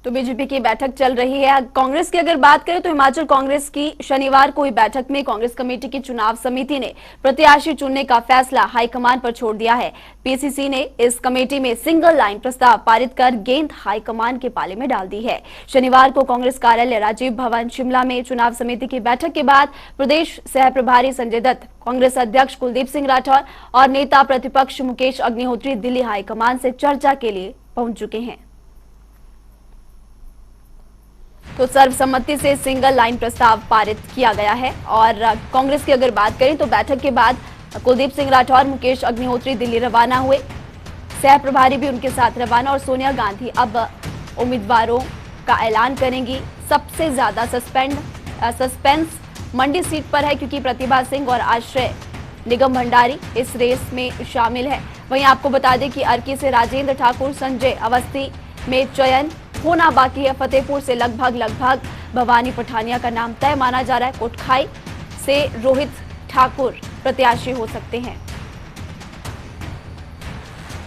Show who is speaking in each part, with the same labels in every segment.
Speaker 1: तो बीजेपी की बैठक चल रही है। कांग्रेस की अगर बात करें तो हिमाचल कांग्रेस की शनिवार को हुई बैठक में कांग्रेस कमेटी की चुनाव समिति ने प्रत्याशी चुनने का फैसला हाईकमान पर छोड़ दिया है। पीसीसी ने इस कमेटी में सिंगल लाइन प्रस्ताव पारित कर गेंद हाईकमान के पाले में डाल दी है। शनिवार को कांग्रेस कार्यालय राजीव भवन शिमला में चुनाव समिति की बैठक के बाद प्रदेश सह प्रभारी संजय दत्त, कांग्रेस अध्यक्ष कुलदीप सिंह राठौर और नेता प्रतिपक्ष मुकेश अग्निहोत्री दिल्ली हाईकमान से चर्चा के लिए पहुंच चुके हैं। तो सर्वसम्मति से सिंगल लाइन प्रस्ताव पारित किया गया है। और कांग्रेस की अगर बात करें तो बैठक के बाद कुलदीप सिंह राठौर, मुकेश अग्निहोत्री दिल्ली रवाना हुए, सह प्रभारी भी उनके साथ रवाना। और सोनिया गांधी अब उम्मीदवारों का ऐलान करेंगी। सबसे ज्यादा सस्पेंस मंडी सीट पर है क्योंकि प्रतिभा सिंह और आश्रय निगम भंडारी इस रेस में शामिल है। वहीं आपको बता दें कि अर्की से राजेंद्र ठाकुर, संजय अवस्थी में चयन होना बाकी है। फतेहपुर से लगभग भवानी पठानिया का नाम तय माना जा रहा है। कोटखाई से रोहित ठाकुर प्रत्याशी हो सकते हैं।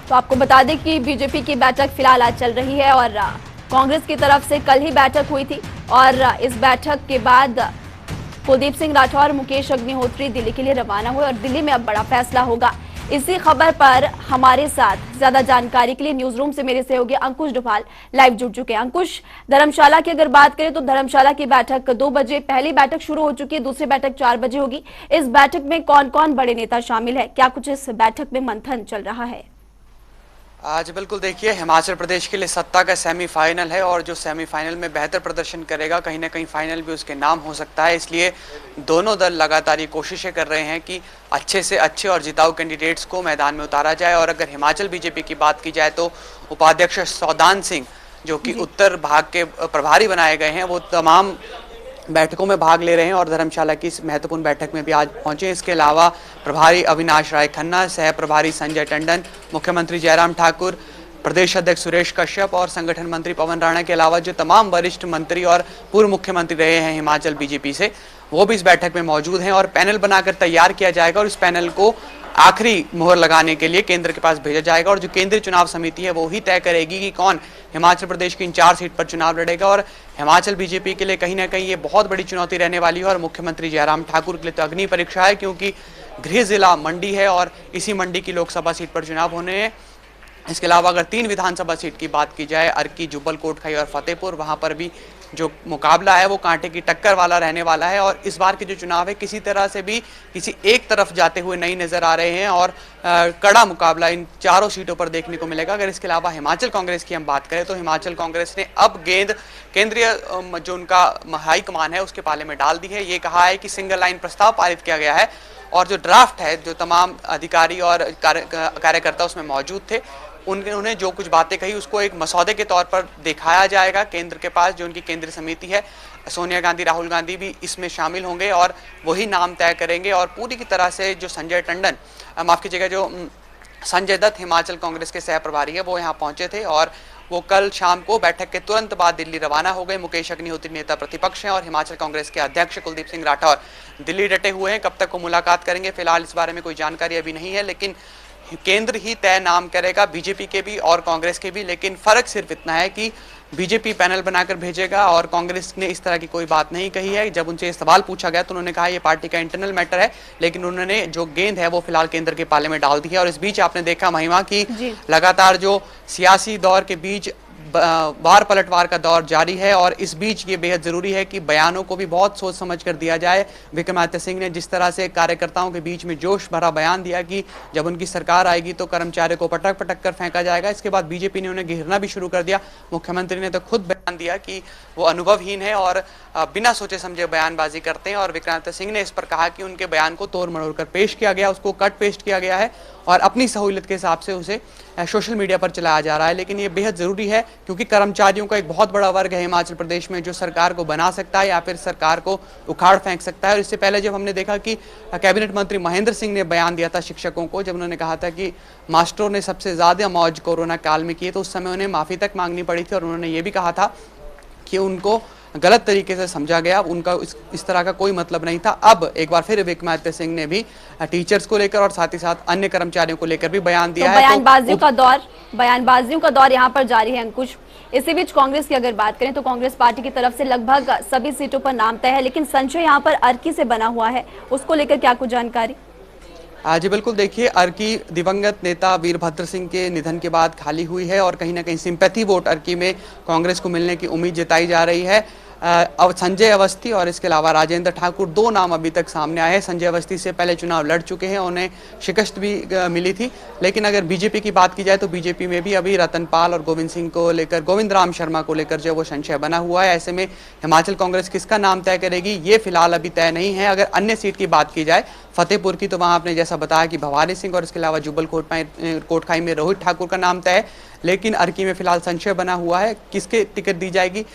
Speaker 1: तो आपको बता दें कि बीजेपी की बैठक फिलहाल आज चल रही है और कांग्रेस की तरफ से कल ही बैठक हुई थी और इस बैठक के बाद कुलदीप सिंह राठौर, मुकेश अग्निहोत्री दिल्ली के लिए रवाना हुए और दिल्ली में अब बड़ा फैसला होगा। इसी खबर पर हमारे साथ ज्यादा जानकारी के लिए न्यूज रूम से मेरे सहयोगी अंकुश डोभाल लाइव जुड़ चुके हैं। अंकुश, धर्मशाला की अगर बात करें तो धर्मशाला की बैठक 2 बजे, पहली बैठक शुरू हो चुकी है, दूसरी बैठक 4 बजे होगी। इस बैठक में कौन कौन बड़े नेता शामिल है, क्या कुछ इस बैठक में मंथन चल रहा है?
Speaker 2: आज बिल्कुल देखिए, हिमाचल प्रदेश के लिए सत्ता का सेमीफाइनल है और जो सेमीफाइनल में बेहतर प्रदर्शन करेगा कहीं ना कहीं फाइनल भी उसके नाम हो सकता है। इसलिए दोनों दल लगातार ये कोशिशें कर रहे हैं कि अच्छे से अच्छे और जिताऊ कैंडिडेट्स को मैदान में उतारा जाए। और अगर हिमाचल बीजेपी की बात की जाए तो उपाध्यक्ष सौदान सिंह, जो कि उत्तर भाग के प्रभारी बनाए गए हैं, वो तमाम बैठकों में भाग ले रहे हैं और धर्मशाला की इस महत्वपूर्ण बैठक में भी आज पहुंचे। इसके अलावा प्रभारी अविनाश राय खन्ना, सह प्रभारी संजय टंडन, मुख्यमंत्री जयराम ठाकुर, प्रदेश अध्यक्ष सुरेश कश्यप और संगठन मंत्री पवन राणा के अलावा जो तमाम वरिष्ठ मंत्री और पूर्व मुख्यमंत्री रहे हैं हिमाचल बीजेपी से, वो भी इस बैठक में मौजूद हैं। और पैनल बनाकर तैयार किया जाएगा और इस पैनल को आखिरी मोहर लगाने के लिए केंद्र के पास भेजा जाएगा और जो केंद्रीय चुनाव समिति है वो ही तय करेगी कि कौन हिमाचल प्रदेश की इन 4 सीट पर चुनाव लड़ेगा। और हिमाचल बीजेपी के लिए कहीं ना कहीं ये बहुत बड़ी चुनौती रहने वाली है और मुख्यमंत्री जयराम ठाकुर के लिए तो अग्नि परीक्षा है, क्योंकि गृह जिला मंडी है और इसी मंडी की लोकसभा सीट पर चुनाव होने हैं। इसके अलावा अगर 3 विधानसभा सीट की बात की जाए, अर्की, जुब्बल, कोटखाई और फतेहपुर, वहां पर भी जो मुकाबला है वो कांटे की टक्कर वाला रहने वाला है। और इस बार के जो चुनाव है किसी तरह से भी किसी एक तरफ जाते हुए नहीं नजर आ रहे हैं और कड़ा मुकाबला इन 4 सीटों पर देखने को मिलेगा। अगर इसके अलावा हिमाचल कांग्रेस की हम बात करें तो हिमाचल कांग्रेस ने अब गेंद केंद्रीय जो उनका हाईकमान है उसके पाले में डाल दी है। ये कहा है कि सिंगल लाइन प्रस्ताव पारित किया गया है और जो ड्राफ्ट है, जो तमाम अधिकारी और कार्यकर्ता उसमें मौजूद थे, उन्होंने जो कुछ बातें कही उसको एक मसौदे के तौर पर दिखाया जाएगा केंद्र के पास। जो उनकी केंद्रीय समिति है, सोनिया गांधी, राहुल गांधी भी इसमें शामिल होंगे और वही नाम तय करेंगे। और पूरी की तरह से जो संजय टंडन, माफ कीजिएगा, जो संजय दत्त हिमाचल कांग्रेस के सह प्रभारी है, वो यहाँ पहुंचे थे और वो कल शाम को बैठक के तुरंत बाद दिल्ली रवाना हो गए। मुकेश अग्निहोत्री नेता प्रतिपक्ष हैं और हिमाचल कांग्रेस के अध्यक्ष कुलदीप सिंह राठौर दिल्ली डटे हुए हैं। कब तक वो मुलाकात करेंगे फिलहाल इस बारे में कोई जानकारी अभी नहीं है, लेकिन केंद्र ही तय नाम करेगा, बीजेपी के भी और कांग्रेस के भी। लेकिन फर्क सिर्फ इतना है कि बीजेपी पैनल बनाकर भेजेगा और कांग्रेस ने इस तरह की कोई बात नहीं कही है। जब उनसे सवाल पूछा गया तो उन्होंने कहा ये पार्टी का इंटरनल मैटर है, लेकिन उन्होंने जो गेंद है वो फिलहाल केंद्र के पाले में डाल दी है। और इस बीच आपने देखा महिमा की लगातार जो सियासी दौर के बीच वार पलटवार का दौर जारी है और इस बीच ये बेहद जरूरी है कि बयानों को भी बहुत सोच समझ कर दिया जाए। विक्रमादित्य सिंह ने जिस तरह से कार्यकर्ताओं के बीच में जोश भरा बयान दिया कि जब उनकी सरकार आएगी तो कर्मचारियों को पटक पटक कर फेंका जाएगा, इसके बाद बीजेपी ने उन्हें घेरना भी शुरू कर दिया। मुख्यमंत्री ने तो खुद बयान दिया कि वो अनुभवहीन है और बिना सोचे समझे बयानबाजी करते हैं। और विक्रमादित्य सिंह ने इस पर कहा कि उनके बयान को तोड़ मरोड़ कर पेश किया गया, उसको कट पेस्ट किया गया है और अपनी सहूलियत के हिसाब से उसे सोशल मीडिया पर चलाया जा रहा है। लेकिन ये बेहद जरूरी है क्योंकि कर्मचारियों का एक बहुत बड़ा वर्ग है हिमाचल प्रदेश में जो सरकार को बना सकता है या फिर सरकार को उखाड़ फेंक सकता है। और इससे पहले जब हमने देखा कि कैबिनेट मंत्री महेंद्र सिंह ने बयान दिया था शिक्षकों को, जब उन्होंने कहा था कि मास्टरों ने सबसे ज्यादा मौज कोरोना काल में की, तो उस समय उन्हें माफी तक मांगनी पड़ी थी और उन्होंने ये भी कहा था कि उनको गलत तरीके से समझा गया, उनका इस तरह का कोई मतलब नहीं था। अब एक बार फिर विक्रमादित्य सिंह ने भी टीचर्स को लेकर और साथ ही साथ अन्य कर्मचारियों को लेकर भी बयान दिया है।
Speaker 1: बयानबाजियों का दौर यहाँ पर जारी है अंकुश। इसी बीच कांग्रेस की अगर बात करें तो कांग्रेस पार्टी की तरफ से लगभग सभी सीटों पर नाम तय है, लेकिन संशय यहाँ पर अर्की से बना हुआ है, उसको लेकर क्या कुछ जानकारी?
Speaker 2: जी बिल्कुल, देखिए अर्की दिवंगत नेता वीरभद्र सिंह के निधन के बाद खाली हुई है और कहीं ना कहीं सिंपैथी वोट अर्की में कांग्रेस को मिलने की उम्मीद जताई जा रही है। अब संजय अवस्थी और इसके अलावा राजेंद्र ठाकुर, दो नाम अभी तक सामने आए हैं। संजय अवस्थी से पहले चुनाव लड़ चुके हैं, उन्हें शिकस्त भी मिली थी। लेकिन अगर बीजेपी की बात की जाए तो बीजेपी में भी अभी रतन पाल और गोविंद सिंह को लेकर, गोविंद राम शर्मा को लेकर जो वो संशय बना हुआ है। ऐसे में हिमाचल कांग्रेस किसका नाम तय करेगी ये फिलहाल अभी तय नहीं है। अगर अन्य सीट की बात की जाए फतेहपुर की, तो वहां आपने जैसा बताया कि भवानी सिंह और इसके अलावा जुब्बल कोटखाई में रोहित ठाकुर का नाम तय है। लेकिन अर्की में फिलहाल संशय बना हुआ है, किसके टिकट दी जाएगी।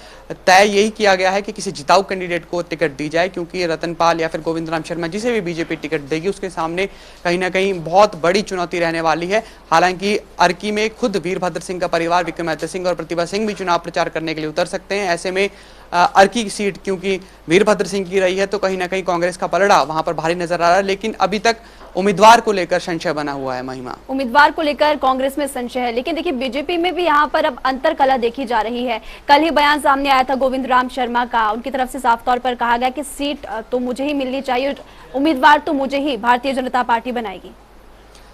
Speaker 2: तय यही किया गया है कि किसी जिताऊ कैंडिडेट को टिकट दी जाए, क्योंकि रतन पाल या फिर गोविंद राम शर्मा, जिसे भी बीजेपी टिकट देगी, उसके सामने कहीं ना कहीं बहुत बड़ी चुनौती रहने वाली है। हालांकि अर्की में खुद वीरभद्र सिंह का परिवार विक्रमादित्य सिंह और प्रतिभा सिंह भी चुनाव प्रचार करने के लिए उतर सकते हैं। ऐसे में अर्की की सीट क्योंकि वीरभद्र सिंह की रही है तो कहीं ना कहीं कांग्रेस का पलड़ा वहां पर भारी नजर आ रहा है। लेकिन अभी तक उम्मीदवार को लेकर संशय बना हुआ है। महिमा,
Speaker 1: उम्मीदवार को लेकर कांग्रेस में संशय है, लेकिन देखिए बीजेपी में भी यहाँ पर अब अंतर कला देखी जा रही है। कल ही बयान सामने आया था गोविंद राम शर्मा का, उनकी तरफ से साफ तौर पर कहा गया कि सीट तो मुझे ही मिलनी चाहिए, उम्मीदवार तो मुझे ही भारतीय जनता पार्टी बनाएगी।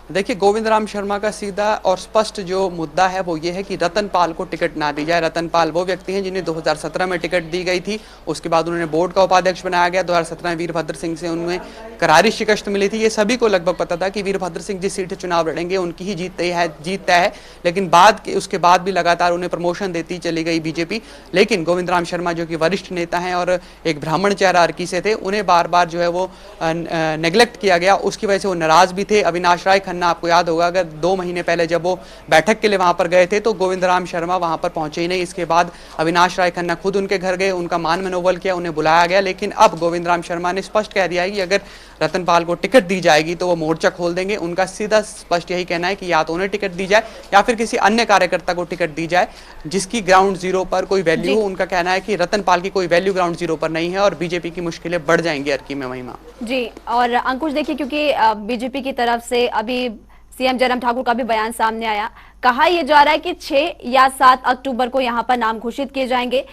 Speaker 2: देखिए गोविंद राम शर्मा का सीधा और स्पष्ट जो मुद्दा है वो ये है कि रतन पाल को टिकट ना दी जाए। रतन पाल वो व्यक्ति हैं जिन्हें 2017 में टिकट दी गई थी, उसके बाद उन्होंने बोर्ड का उपाध्यक्ष बनाया गया। 2017 में वीरभद्र सिंह से उनमें करारी शिकस्त मिली थी। ये सभी को लगभग पता था कि वीरभद्र सिंह जिस सीट से चुनाव लड़ेंगे उनकी ही जीत तय है। लेकिन उसके बाद भी लगातार उन्हें प्रमोशन देती चली गई बीजेपी। लेकिन गोविंद राम शर्मा जो कि वरिष्ठ नेता हैं और एक ब्राह्मण चेहरा अर्की से थे, उन्हें बार बार जो है वो नेग्लेक्ट किया गया। उसकी वजह से वो नाराज भी थे। अविनाश राय खन्ना, आपको याद होगा, अगर 2 महीने पहले जब वो बैठक के लिए वहां पर गए थे तो गोविंद राम शर्मा वहां पर पहुंचे ही नहीं। इसके बाद अविनाश राय खन्ना खुद उनके घर गए, उनका मान मनोबल किया, उन्हें बुलाया गया। लेकिन अब गोविंद राम शर्मा ने स्पष्ट कह दिया है कि अगर रतन पाल को टिकट दी जाएगी तो वो मोर्चा खोल देंगे। उनका सीधा स्पष्ट यही कहना है कि या तो उन्हें टिकट दी जाए या फिर किसी अन्य कार्यकर्ता को टिकट दी जाए जिसकी ग्राउंड जीरो पर कोई वैल्यू हो। उनका कहना है कि रतन पाल की कोई वैल्यू ग्राउंड जीरो पर नहीं है और बीजेपी की मुश्किलें बढ़ जाएंगी अर्की में। महिमा
Speaker 1: जी, और अंकुश देखिए, क्योंकि बीजेपी की तरफ से अभी सीएम जयराम ठाकुर का भी बयान सामने आया, कहा यह जा रहा है कि 6 या 7 अक्टूबर को यहां पर नाम घोषित किए जाएंगे।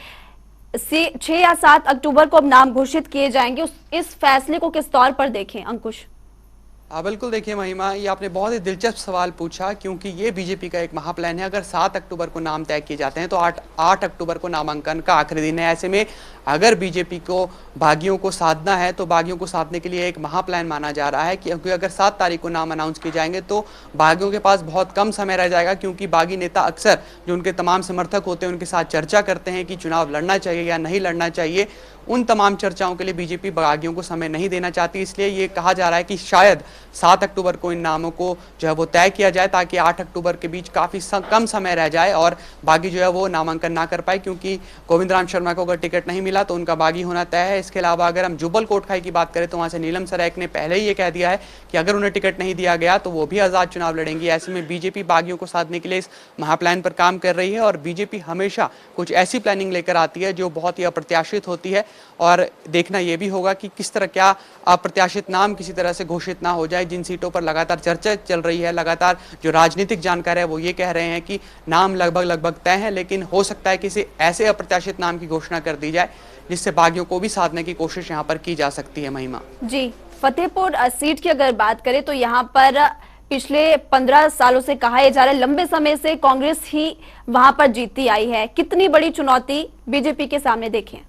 Speaker 1: 6 या 7 अक्टूबर को अब नाम घोषित किए जाएंगे। इस फैसले को किस तौर पर देखें अंकुश?
Speaker 2: बिल्कुल, देखिए महिमा, ये आपने बहुत ही दिलचस्प सवाल पूछा, क्योंकि ये बीजेपी का एक महाप्लान है। अगर 7 अक्टूबर को नाम तय किए जाते हैं तो 8 अक्टूबर को नामांकन का आखिरी दिन है। ऐसे में अगर बीजेपी को बागियों को साधना है तो बागियों को साधने के लिए एक महाप्लान माना जा रहा है, क्योंकि अगर 7 तारीख को नाम अनाउंस किए जाएंगे तो बागियों के पास बहुत कम समय रह जाएगा। क्योंकि बागी नेता अक्सर जो उनके तमाम समर्थक होते हैं उनके साथ चर्चा करते हैं कि चुनाव लड़ना चाहिए या नहीं लड़ना चाहिए। उन तमाम चर्चाओं के लिए बीजेपी बागियों को समय नहीं देना चाहती। इसलिए ये कहा जा रहा है कि शायद 7 अक्टूबर को इन नामों को जो है वो तय किया जाए, ताकि 8 अक्टूबर के बीच काफ़ी कम समय रह जाए और बागी जो है वो नामांकन ना कर पाए। क्योंकि गोविंद राम शर्मा को अगर टिकट नहीं मिला तो उनका बागी होना तय है। इसके अलावा अगर हम जुब्बल कोटखाई की बात करें तो वहाँ से नीलम सरायक ने पहले ही ये कह दिया है कि अगर उन्हें टिकट नहीं दिया गया तो वो भी आज़ाद चुनाव लड़ेंगी। ऐसे में बीजेपी बागियों को साधने के लिए इस महाप्लान पर काम कर रही है और बीजेपी हमेशा कुछ ऐसी प्लानिंग लेकर आती है जो बहुत ही अप्रत्याशित होती है। और देखना यह भी होगा कि किस तरह क्या अप्रत्याशित नाम किसी तरह से घोषित ना हो जाए। जिन सीटों पर लगातार चर्चा चल रही है, लगातार जो राजनीतिक जानकार है वो ये कह रहे हैं कि नाम लगभग तय है, लेकिन हो सकता है किसी ऐसे अप्रत्याशित नाम की घोषणा कर दी जाए जिससे बागियों को भी साधने की कोशिश यहाँ पर की जा सकती है। महिमा
Speaker 1: जी, फतेहपुर सीट की अगर बात करें तो यहाँ पर पिछले 15 सालों से कहा जा रहा है, लंबे समय से कांग्रेस ही वहां पर जीतती आई है। कितनी बड़ी चुनौती बीजेपी के सामने देखें?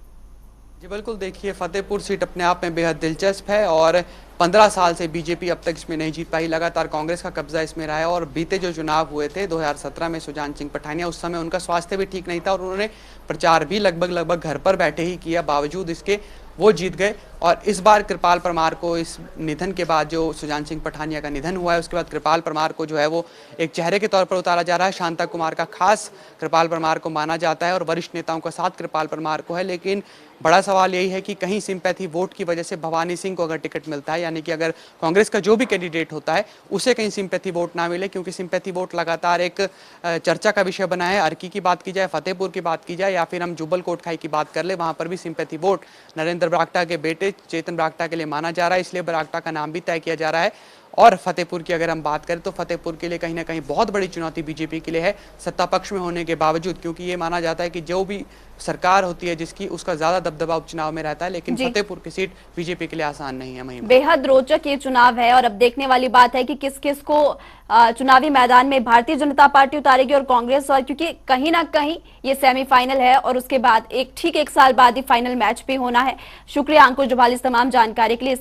Speaker 2: जी बिल्कुल, देखिए फतेहपुर सीट अपने आप में बेहद दिलचस्प है और 15 साल से बीजेपी अब तक इसमें नहीं जीत पाई। लगातार कांग्रेस का कब्जा इसमें रहा है और बीते जो चुनाव हुए थे 2017 में सुजान सिंह पठानिया, उस समय उनका स्वास्थ्य भी ठीक नहीं था और उन्होंने प्रचार भी लगभग घर पर बैठे ही किया। बावजूद इसके वो जीत गए। और इस बार कृपाल परमार को इस निधन के बाद, जो सुजान सिंह पठानिया का निधन हुआ है, उसके बाद कृपाल परमार को जो है वो एक चेहरे के तौर पर उतारा जा रहा है। शांता कुमार का खास कृपाल परमार को माना जाता है और वरिष्ठ नेताओं का साथ कृपाल परमार को है। लेकिन बड़ा सवाल यही है कि कहीं सिंपैथी वोट की वजह से भवानी सिंह को अगर टिकट मिलता है, यानी कि अगर कांग्रेस का जो भी कैंडिडेट होता है उसे कहीं सिंपैथी वोट ना मिले, क्योंकि सिंपैथी वोट लगातार एक चर्चा का विषय बना है। अर्की की बात की जाए, फतेहपुर की बात की जाए, या फिर हम जुब्बल कोटखाई की बात कर ले, वहां पर भी सिंपैथी वोट नरेंद्र बरागटा के बेटे चेतन बरागटा के लिए माना जा रहा है, इसलिए बरागटा का नाम भी तय किया जा रहा है। और फतेहपुर की अगर हम बात करें तो फतेहपुर के लिए कहीं ना कहीं बहुत बड़ी चुनौती बीजेपी के लिए है, सत्ता पक्ष में होने के बावजूद, क्योंकि ये माना जाता है कि जो भी सरकार होती है जिसकी, उसका ज्यादा दबदबा उपचुनाव में रहता है। लेकिन फतेहपुर की सीट बीजेपी के लिए आसान नहीं है। महिमा,
Speaker 1: बेहद रोचक ये चुनाव है और अब देखने वाली बात है कि किस किस को चुनावी मैदान में भारतीय जनता पार्टी उतारेगी और कांग्रेस, और क्योंकि कहीं ना कहीं ये सेमीफाइनल है और उसके बाद एक साल बाद ही फाइनल मैच भी होना है। शुक्रिया अंकुश जुबाली इस तमाम जानकारी के लिए।